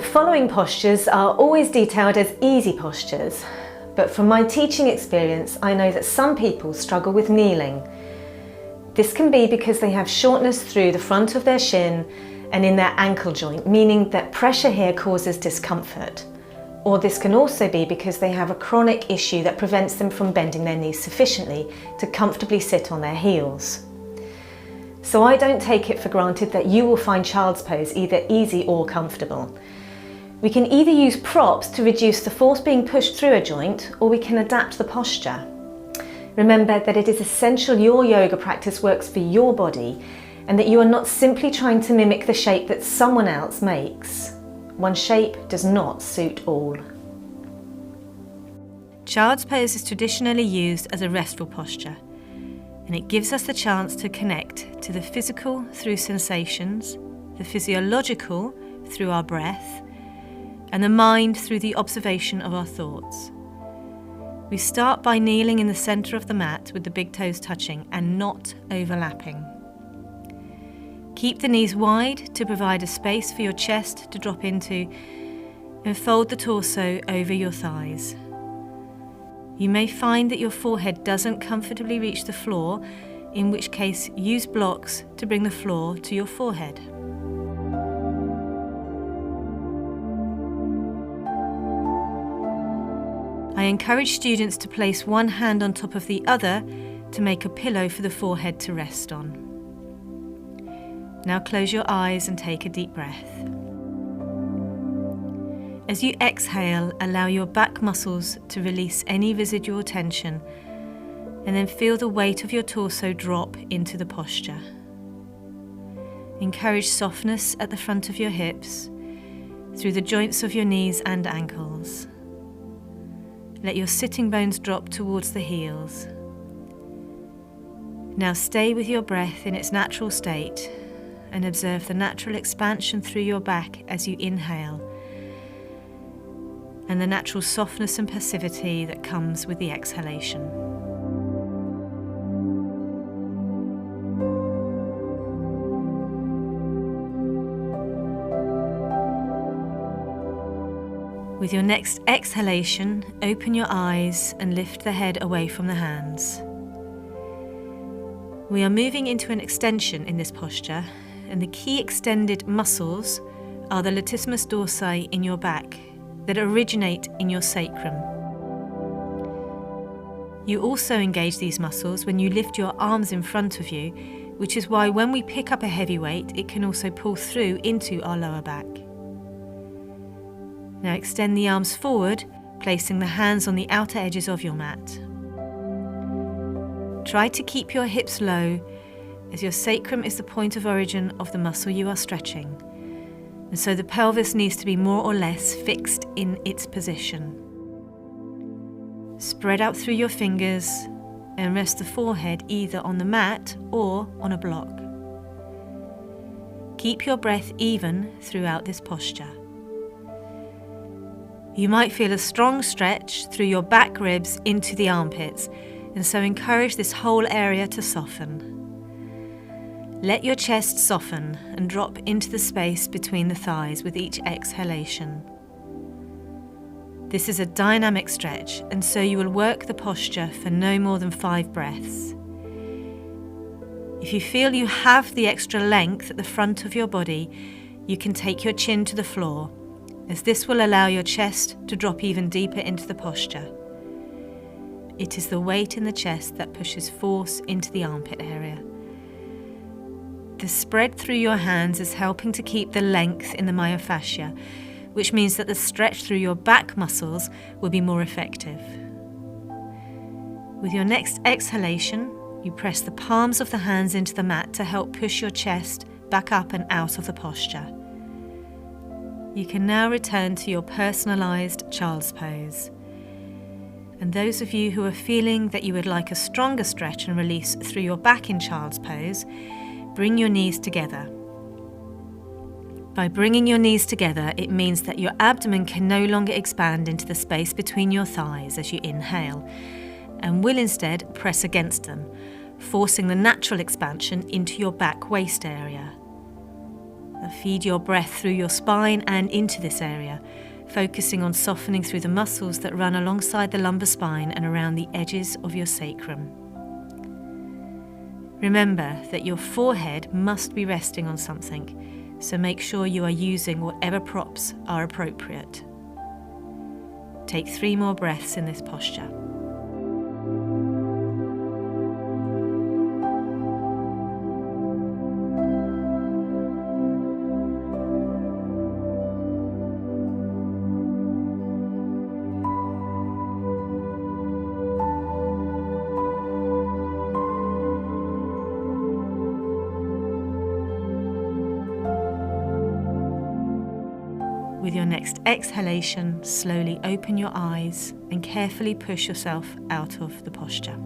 following postures are always detailed as easy postures, but from my teaching experience, I know that some people struggle with kneeling. This can be because they have shortness through the front of their shin and in their ankle joint, meaning that pressure here causes discomfort. Or this can also be because they have a chronic issue that prevents them from bending their knees sufficiently to comfortably sit on their heels. So I don't take it for granted that you will find child's pose either easy or comfortable. We can either use props to reduce the force being pushed through a joint, or we can adapt the posture. Remember that it is essential your yoga practice works for your body and that you are not simply trying to mimic the shape that someone else makes. One shape does not suit all. Child's pose is traditionally used as a restful posture, and it gives us the chance to connect to the physical through sensations, the physiological through our breath, and the mind through the observation of our thoughts. We start by kneeling in the centre of the mat with the big toes touching and not overlapping. Keep the knees wide to provide a space for your chest to drop into, and fold the torso over your thighs. You may find that your forehead doesn't comfortably reach the floor, in which case use blocks to bring the floor to your forehead. I encourage students to place one hand on top of the other to make a pillow for the forehead to rest on. Now close your eyes and take a deep breath. As you exhale, allow your back muscles to release any residual tension, and then feel the weight of your torso drop into the posture. Encourage softness at the front of your hips, through the joints of your knees and ankles. Let your sitting bones drop towards the heels. Now stay with your breath in its natural state and observe the natural expansion through your back as you inhale, and the natural softness and passivity that comes with the exhalation. With your next exhalation, open your eyes and lift the head away from the hands. We are moving into an extension in this posture, and the key extended muscles are the latissimus dorsi in your back that originate in your sacrum. You also engage these muscles when you lift your arms in front of you, which is why when we pick up a heavy weight, it can also pull through into our lower back. Now extend the arms forward, placing the hands on the outer edges of your mat. Try to keep your hips low, as your sacrum is the point of origin of the muscle you are stretching, and so the pelvis needs to be more or less fixed in its position. Spread out through your fingers and rest the forehead either on the mat or on a block. Keep your breath even throughout this posture. You might feel a strong stretch through your back ribs into the armpits, and so encourage this whole area to soften. Let your chest soften and drop into the space between the thighs with each exhalation. This is a dynamic stretch, and so you will work the posture for no more than 5 breaths. If you feel you have the extra length at the front of your body, you can take your chin to the floor, as this will allow your chest to drop even deeper into the posture. It is the weight in the chest that pushes force into the armpit area. The spread through your hands is helping to keep the length in the myofascia, which means that the stretch through your back muscles will be more effective. With your next exhalation, you press the palms of the hands into the mat to help push your chest back up and out of the posture. You can now return to your personalised child's pose. And those of you who are feeling that you would like a stronger stretch and release through your back in child's pose, bring your knees together. By bringing your knees together, it means that your abdomen can no longer expand into the space between your thighs as you inhale, and will instead press against them, forcing the natural expansion into your back waist area. Feed your breath through your spine and into this area, focusing on softening through the muscles that run alongside the lumbar spine and around the edges of your sacrum. Remember that your forehead must be resting on something, so make sure you are using whatever props are appropriate. Take 3 more breaths in this posture. With your next exhalation, slowly open your eyes and carefully push yourself out of the posture.